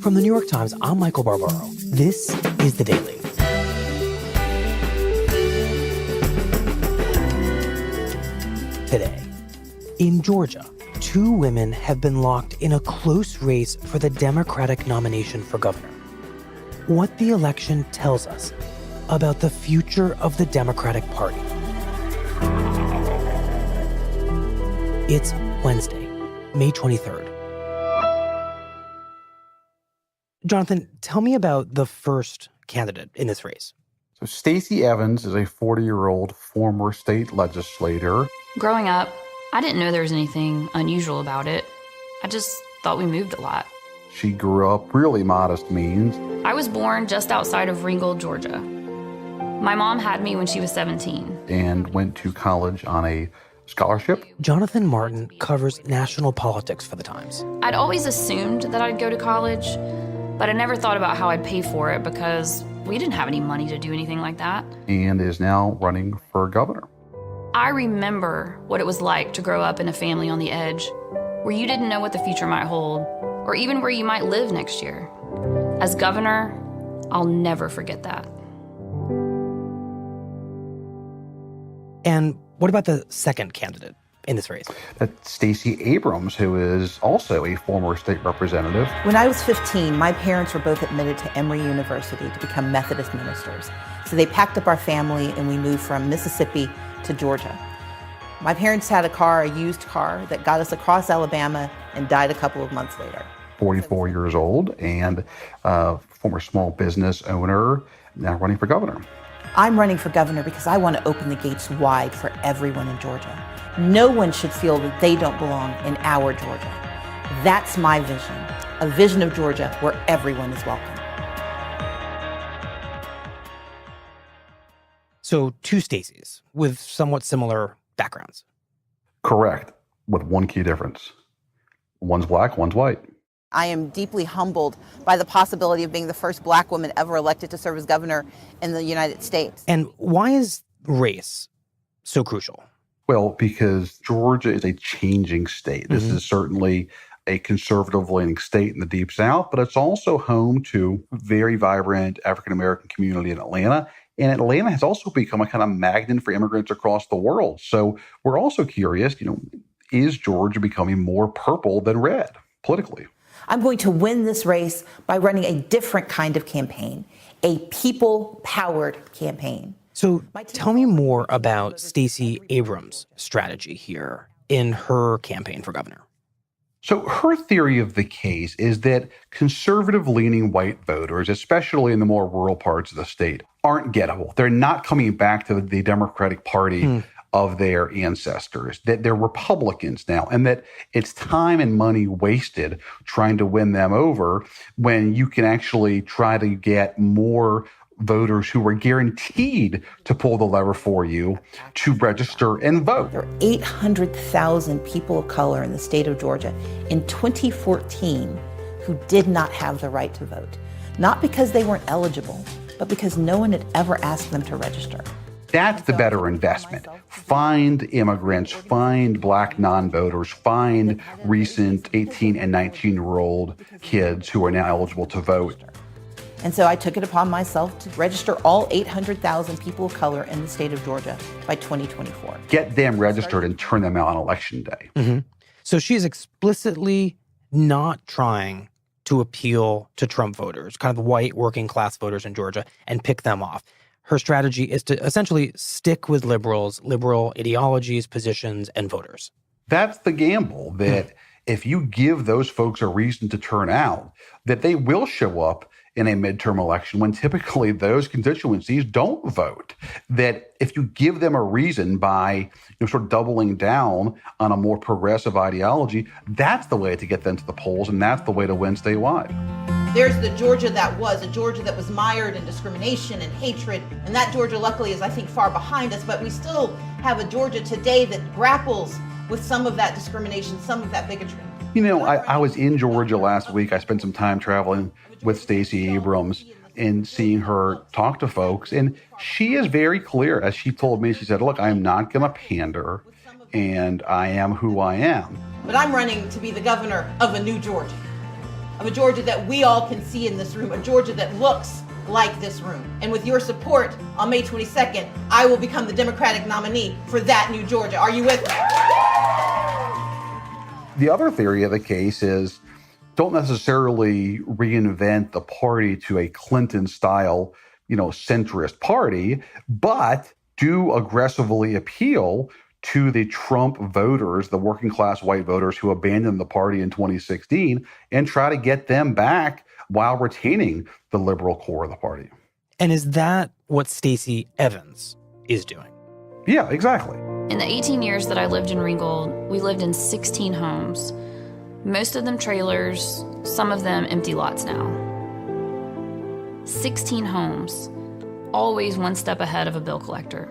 From the New York Times, I'm Michael Barbaro. This is The Daily. Today, in Georgia, two women have been locked in a close race for the Democratic nomination for governor. What the election tells us about the future of the Democratic Party. It's Wednesday, May 23rd. Jonathan, tell me about the first candidate in this race. So Stacey Evans is a 40-year-old former state legislator. Growing up, I didn't know there was anything unusual about it. I just thought we moved a lot. She grew up really modest means. I was born just outside of Ringgold, Georgia. My mom had me when she was 17. And went to college on a scholarship. Jonathan Martin covers national politics for The Times. I'd always assumed that I'd go to college, but I never thought about how I'd pay for it because we didn't have any money to do anything like that. And is now running for governor. I remember what it was like to grow up in a family on the edge, where you didn't know what the future might hold, or even where you might live next year. As governor, I'll never forget that. And what about the second candidate in this race? That's Stacey Abrams, who is also a former state representative. When I was 15, my parents were both admitted to Emory University to become Methodist ministers. So they packed up our family and we moved from Mississippi to Georgia. My parents had a used car, that got us across Alabama and died a couple of months later. 44 years old and former small business owner, now running for governor. I'm running for governor because I want to open the gates wide for everyone in Georgia. No one should feel that they don't belong in our Georgia. That's my vision, a vision of Georgia where everyone is welcome. So two Staceys with somewhat similar backgrounds. Correct, with one key difference. One's black, one's white. I am deeply humbled by the possibility of being the first black woman ever elected to serve as governor in the United States. And why is race so crucial? Well, because Georgia is a changing state. This is certainly a conservative-leaning state in the Deep South, but it's also home to a very vibrant African-American community in Atlanta. And Atlanta has also become a kind of magnet for immigrants across the world. So we're also curious, is Georgia becoming more purple than red politically? I'm going to win this race by running a different kind of campaign, a people-powered campaign. So tell me more about Stacey Abrams' strategy here in her campaign for governor. So her theory of the case is that conservative-leaning white voters, especially in the more rural parts of the state, aren't gettable. They're not coming back to the Democratic Party of their ancestors, that they're Republicans now, and that it's time and money wasted trying to win them over when you can actually try to get more voters who are guaranteed to pull the lever for you to register and vote. There are 800,000 people of color in the state of Georgia in 2014 who did not have the right to vote. Not because they weren't eligible, but because no one had ever asked them to register. That's the better investment. Find immigrants, find black non-voters, find recent 18 and 19-year-old kids who are now eligible to vote. And so I took it upon myself to register all 800,000 people of color in the state of Georgia by 2024. Get them registered and turn them out on Election Day. So she's explicitly not trying to appeal to Trump voters, kind of white working class voters in Georgia, and pick them off. Her strategy is to essentially stick with liberals, liberal ideologies, positions, and voters. That's the gamble, that if you give those folks a reason to turn out, that they will show up in a midterm election when typically those constituencies don't vote. That if you give them a reason by sort of doubling down on a more progressive ideology, that's the way to get them to the polls, and that's the way to win statewide. There's the Georgia that was, a Georgia that was mired in discrimination and hatred. And that Georgia, luckily, is, I think, far behind us. But we still have a Georgia today that grapples with some of that discrimination, some of that bigotry. I was in Georgia last week. I spent some time traveling with Stacey Abrams and seeing her talk to folks. And she is very clear, as she told me, she said, look, I am not going to pander, and I am who I am. But I'm running to be the governor of a new Georgia. of a Georgia that we all can see in this room, a Georgia that looks like this room. And with your support on May 22nd, I will become the Democratic nominee for that new Georgia. Are you with me? The other theory of the case is don't necessarily reinvent the party to a Clinton-style, centrist party, but do aggressively appeal to the Trump voters, the working class white voters who abandoned the party in 2016, and try to get them back while retaining the liberal core of the party. And is that what Stacey Evans is doing? Yeah, exactly. In the 18 years that I lived in Ringgold, we lived in 16 homes. Most of them trailers, some of them empty lots now. 16 homes, always one step ahead of a bill collector.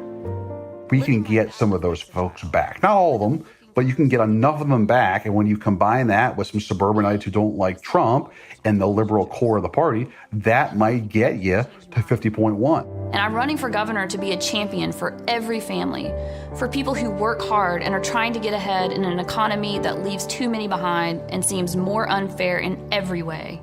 We can get some of those folks back. Not all of them, but you can get enough of them back. And when you combine that with some suburbanites who don't like Trump and the liberal core of the party, that might get you to 50.1. And I'm running for governor to be a champion for every family, for people who work hard and are trying to get ahead in an economy that leaves too many behind and seems more unfair in every way.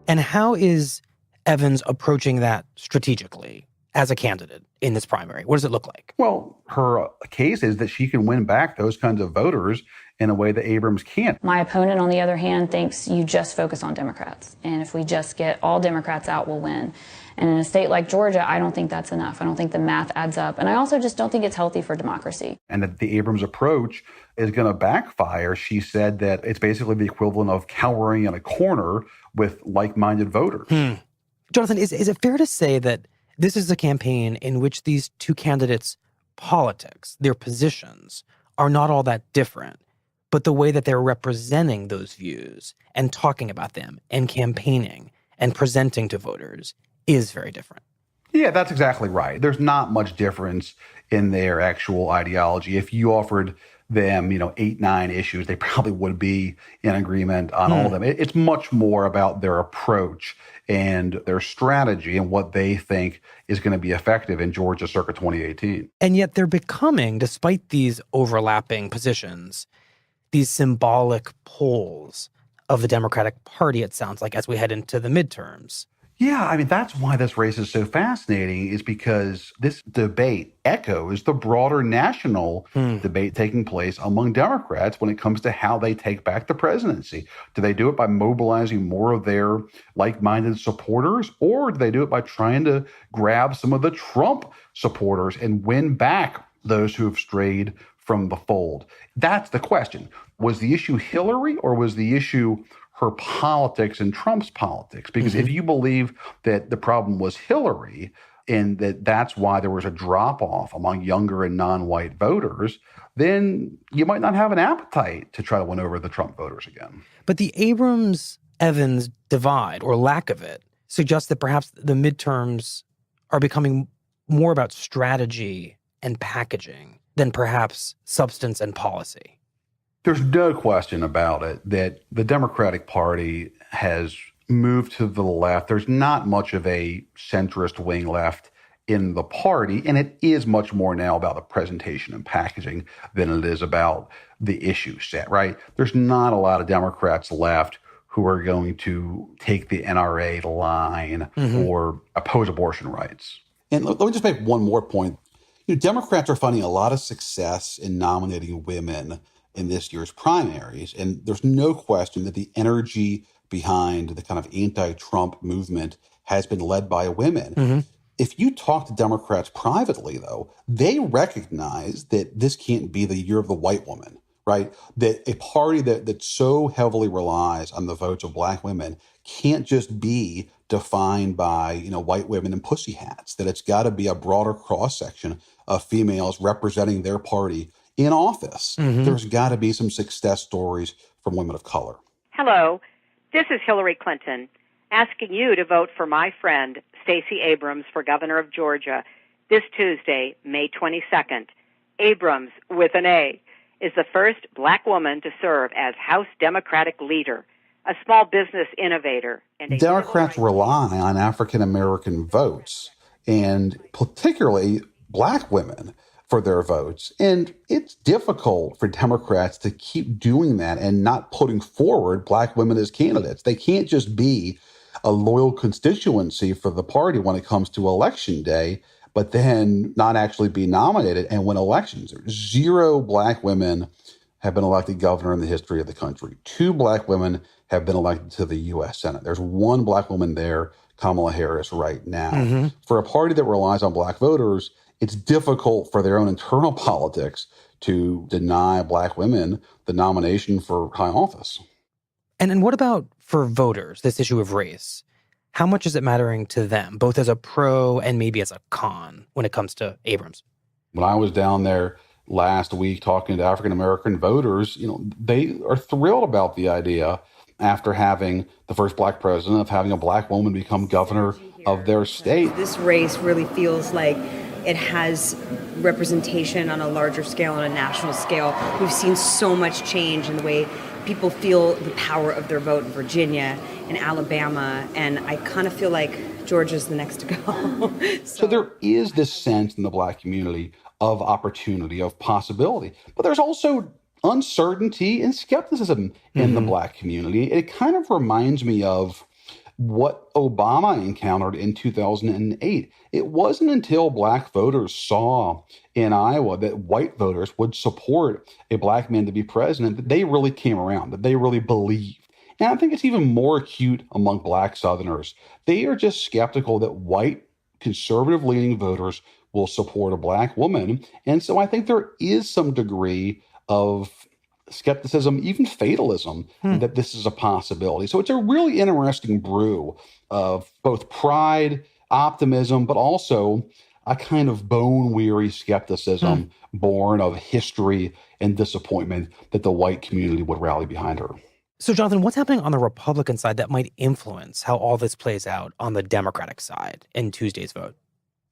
And how is Evans approaching that strategically as a candidate in this primary? What does it look like? Well, her case is that she can win back those kinds of voters in a way that Abrams can't. My opponent, on the other hand, thinks you just focus on Democrats. And if we just get all Democrats out, we'll win. And in a state like Georgia, I don't think that's enough. I don't think the math adds up. And I also just don't think it's healthy for democracy. And that the Abrams approach is going to backfire. She said that it's basically the equivalent of cowering in a corner with like-minded voters. Jonathan, is it fair to say that this is a campaign in which these two candidates' politics, their positions, are not all that different, but the way that they're representing those views and talking about them and campaigning and presenting to voters is very different? Yeah, that's exactly right. There's not much difference in their actual ideology. If you offered them, 8, 9 issues, they probably would be in agreement on all of them. It's much more about their approach and their strategy and what they think is going to be effective in Georgia circa 2018. And yet they're becoming, despite these overlapping positions, these symbolic poles of the Democratic Party, it sounds like, as we head into the midterms. Yeah, that's why this race is so fascinating, is because this debate echoes the broader national debate taking place among Democrats when it comes to how they take back the presidency. Do they do it by mobilizing more of their like-minded supporters, or do they do it by trying to grab some of the Trump supporters and win back those who have strayed from the fold? That's the question. Was the issue Hillary, or was the issue her politics and Trump's politics? Because if you believe that the problem was Hillary and that's why there was a drop-off among younger and non-white voters, then you might not have an appetite to try to win over the Trump voters again. But the Abrams-Evans divide, or lack of it, suggests that perhaps the midterms are becoming more about strategy and packaging than perhaps substance and policy. There's no question about it that the Democratic Party has moved to the left. There's not much of a centrist wing left in the party, and it is much more now about the presentation and packaging than it is about the issue set, right? There's not a lot of Democrats left who are going to take the NRA line or oppose abortion rights. And let me just make one more point. Democrats are finding a lot of success in nominating women in this year's primaries. And there's no question that the energy behind the kind of anti-Trump movement has been led by women. If you talk to Democrats privately, though, they recognize that this can't be the year of the white woman, right? That a party that so heavily relies on the votes of black women can't just be defined by, white women and pussy hats, that it's got to be a broader cross-section of females representing their party in office. There's got to be some success stories from women of color. Hello, this is Hillary Clinton asking you to vote for my friend Stacey Abrams for governor of Georgia this Tuesday, May 22nd. Abrams, with an A, is the first black woman to serve as House Democratic leader, a small business innovator. And Democrats rely on African-American votes, and particularly black women, for their votes. And it's difficult for Democrats to keep doing that and not putting forward Black women as candidates. They can't just be a loyal constituency for the party when it comes to election day, but then not actually be nominated and win elections. 0 Black women have been elected governor in the history of the country. 2 Black women have been elected to the U.S. Senate. There's 1 Black woman there, Kamala Harris, right now. For a party that relies on Black voters, it's difficult for their own internal politics to deny Black women the nomination for high office. And what about for voters, this issue of race? How much is it mattering to them, both as a pro and maybe as a con when it comes to Abrams? When I was down there last week talking to African-American voters, they are thrilled about the idea after having the first Black president of having a Black woman become governor of their state. This race really feels like it has representation on a larger scale, on a national scale. We've seen so much change in the way people feel the power of their vote in Virginia and Alabama, and I kind of feel like Georgia's the next to go. So there is this sense in the Black community of opportunity, of possibility, but there's also uncertainty and skepticism in the Black community. It kind of reminds me of what Obama encountered in 2008. It wasn't until Black voters saw in Iowa that white voters would support a Black man to be president that they really came around, that they really believed. And I think it's even more acute among Black Southerners. They are just skeptical that white conservative-leaning voters will support a Black woman. And so I think there is some degree of skepticism, even fatalism, that this is a possibility. So it's a really interesting brew of both pride, optimism, but also a kind of bone-weary skepticism born of history and disappointment that the white community would rally behind her. So, Jonathan, what's happening on the Republican side that might influence how all this plays out on the Democratic side in Tuesday's vote?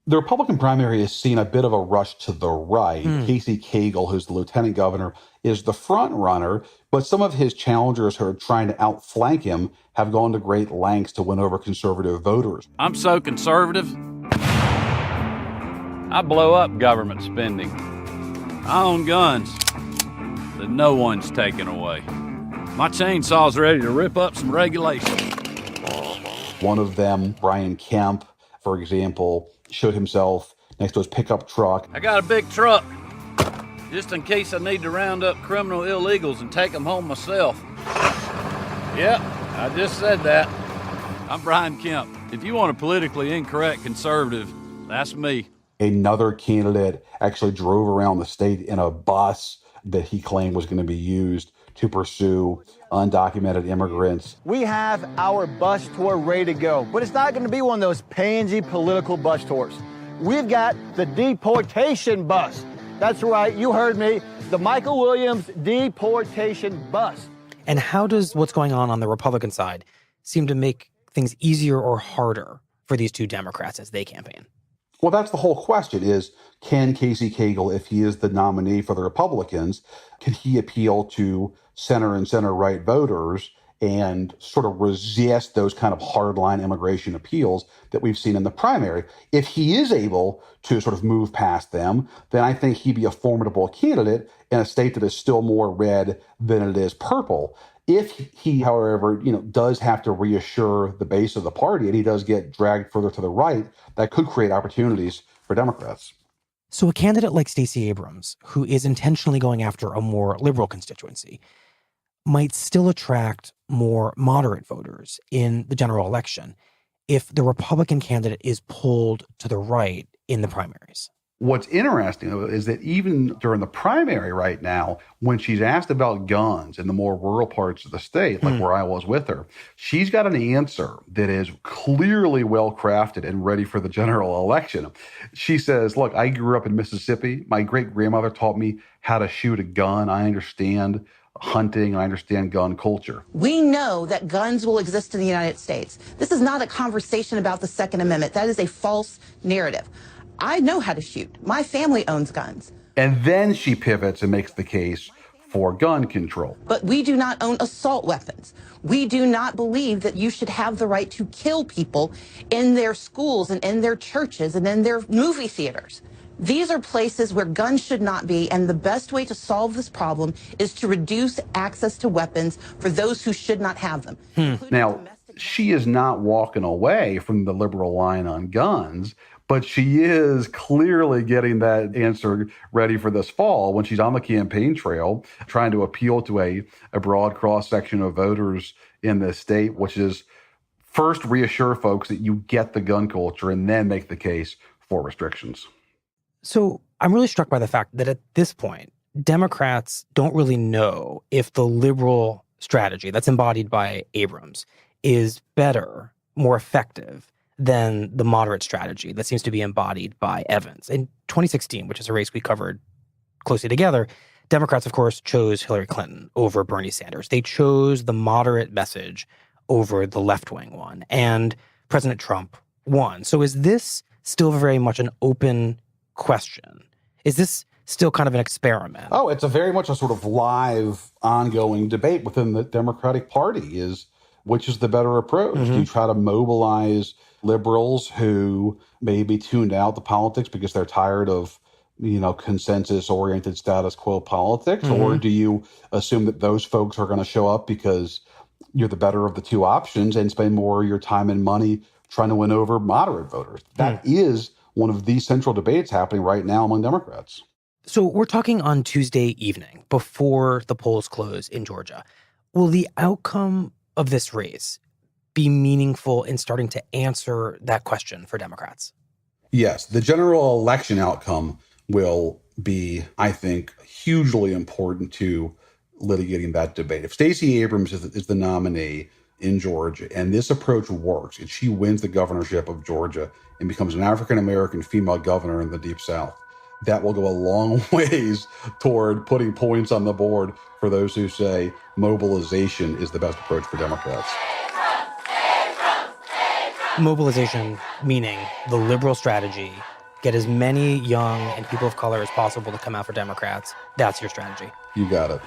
The Republican primary has seen a bit of a rush to the right. Casey Cagle, who's the lieutenant governor, is the front runner, but some of his challengers who are trying to outflank him have gone to great lengths to win over conservative voters. I'm so conservative, I blow up government spending. I own guns that no one's taking away. My chainsaw's ready to rip up some regulations. One of them, Brian Kemp, for example, showed himself next to his pickup truck. I got a big truck, just in case I need to round up criminal illegals and take them home myself. Yep, I just said that. I'm Brian Kemp. If you want a politically incorrect conservative, that's me. Another candidate actually drove around the state in a bus that he claimed was going to be used to pursue undocumented immigrants. We have our bus tour ready to go, but it's not going to be one of those pansy political bus tours. We've got the deportation bus. That's right, you heard me, the Michael Williams deportation bus. And how does what's going on the Republican side seem to make things easier or harder for these 2 Democrats as they campaign? Well, that's the whole question is, can Casey Cagle, if he is the nominee for the Republicans, can he appeal to center and center-right voters and sort of resist those kind of hardline immigration appeals that we've seen in the primary? If he is able to sort of move past them, then I think he'd be a formidable candidate in a state that is still more red than it is purple. If he, however, does have to reassure the base of the party and he does get dragged further to the right, that could create opportunities for Democrats. So a candidate like Stacey Abrams, who is intentionally going after a more liberal constituency, might still attract more moderate voters in the general election if the Republican candidate is pulled to the right in the primaries. What's interesting is that even during the primary right now, when she's asked about guns in the more rural parts of the state, like where I was with her, she's got an answer that is clearly well-crafted and ready for the general election. She says, look, I grew up in Mississippi. My great-grandmother taught me how to shoot a gun. I understand hunting, and I understand gun culture. We know that guns will exist in the United States. This is not a conversation about the Second Amendment. That is a false narrative. I know how to shoot. My family owns guns. And then she pivots and makes the case for gun control. But we do not own assault weapons. We do not believe that you should have the right to kill people in their schools and in their churches and in their movie theaters. These are places where guns should not be, and the best way to solve this problem is to reduce access to weapons for those who should not have them. Now, she is not walking away from the liberal line on guns, but she is clearly getting that answer ready for this fall when she's on the campaign trail trying to appeal to a broad cross-section of voters in this state, which is first reassure folks that you get the gun culture and then make the case for restrictions. So I'm really struck by the fact that at this point, Democrats don't really know if the liberal strategy that's embodied by Abrams is better, more effective than the moderate strategy that seems to be embodied by Evans. In 2016, which is a race we covered closely together, Democrats, of course, chose Hillary Clinton over Bernie Sanders. They chose the moderate message over the left-wing one, and President Trump won. So is this still very much an open question? Is this still kind of an experiment? Oh, it's a very much a sort of live, ongoing debate within the Democratic Party is which is the better approach? Do you try to mobilize liberals who may be tuned out to politics because they're tired of, consensus-oriented status quo politics? Or do you assume that those folks are going to show up because you're the better of the two options and spend more of your time and money trying to win over moderate voters? That is one of the central debates happening right now among Democrats. So we're talking on Tuesday evening before the polls close in Georgia. Will the outcome of this race be meaningful in starting to answer that question for Democrats? Yes, the general election outcome will be, I think, hugely important to litigating that debate. If Stacey Abrams is the nominee in Georgia and this approach works and she wins the governorship of Georgia and becomes an African-American female governor in the Deep South, that will go a long ways toward putting points on the board for those who say mobilization is the best approach for Democrats. Mobilization, meaning the liberal strategy, get as many young and people of color as possible to come out for Democrats. That's your strategy. You got it.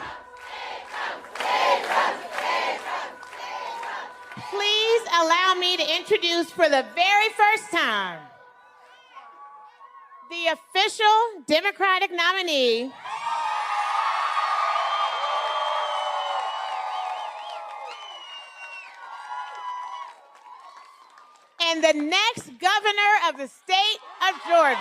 Please allow me to introduce for the very first time the official Democratic nominee and the next governor of the state of Georgia,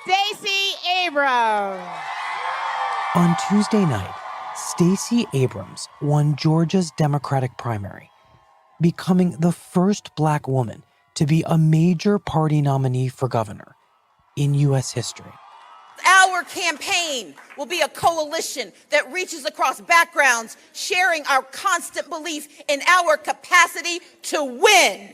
Stacey Abrams. On Tuesday night, Stacey Abrams won Georgia's Democratic primary, becoming the first Black woman to be a major party nominee for governor in U.S. history. Our campaign will be a coalition that reaches across backgrounds, sharing our constant belief in our capacity to win.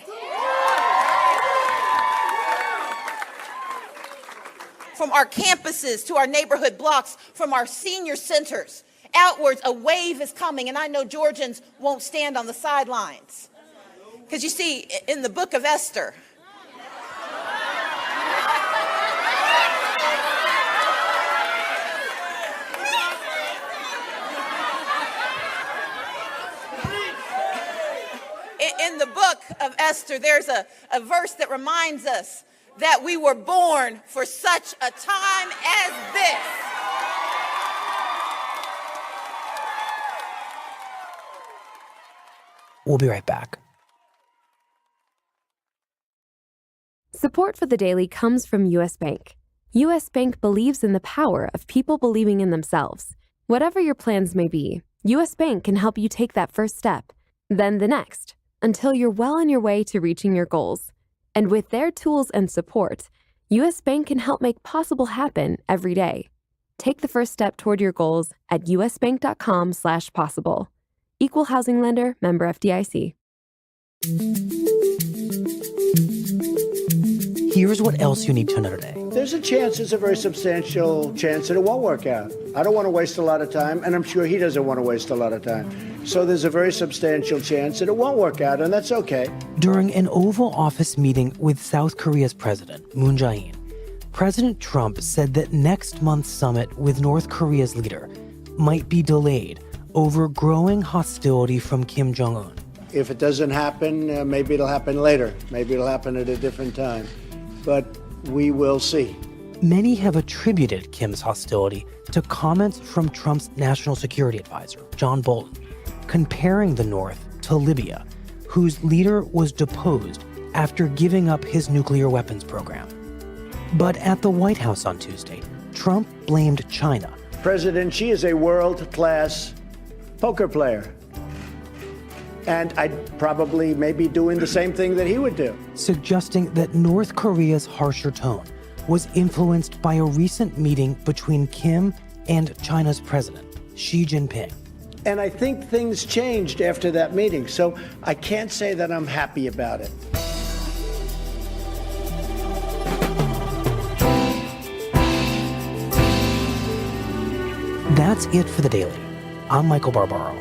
From our campuses to our neighborhood blocks, from our senior centers, outwards, a wave is coming, and I know Georgians won't stand on the sidelines. Because you see, in the book of Esther, there's a verse that reminds us that we were born for such a time as this. We'll be right back. Support for The Daily comes from U.S. Bank. U.S. Bank believes in the power of people believing in themselves. Whatever your plans may be, U.S. Bank can help you take that first step, then the next, until you're well on your way to reaching your goals. And with their tools and support, U.S. Bank can help make possible happen every day. Take the first step toward your goals at usbank.com/possible. Equal housing lender, member FDIC. Here's what else you need to know today. There's a chance, it's a very substantial chance that it won't work out. I don't want to waste a lot of time, and I'm sure he doesn't want to waste a lot of time. So there's a very substantial chance that it won't work out, and that's okay. During an Oval Office meeting with South Korea's president, Moon Jae-in, President Trump said that next month's summit with North Korea's leader might be delayed over growing hostility from Kim Jong-un. If it doesn't happen, maybe it'll happen later. Maybe it'll happen at a different time. But we will see. Many have attributed Kim's hostility to comments from Trump's national security advisor, John Bolton, comparing the North to Libya, whose leader was deposed after giving up his nuclear weapons program. But at the White House on Tuesday, Trump blamed China. President Xi is a world-class poker player. And I'd probably maybe doing the same thing that he would do. Suggesting that North Korea's harsher tone was influenced by a recent meeting between Kim and China's president, Xi Jinping. And I think things changed after that meeting, so I can't say that I'm happy about it. That's it for The Daily. I'm Michael Barbaro.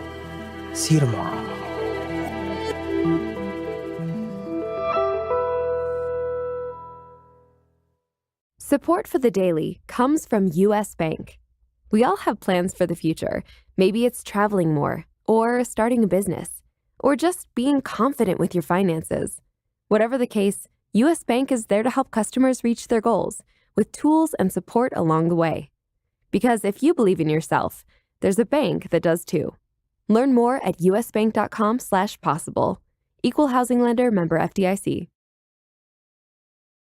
See you tomorrow. Support for The Daily comes from U.S. Bank. We all have plans for the future. Maybe it's traveling more, or starting a business, or just being confident with your finances. Whatever the case, U.S. Bank is there to help customers reach their goals with tools and support along the way. Because if you believe in yourself, there's a bank that does too. Learn more at usbank.com/possible. Equal housing lender, member FDIC.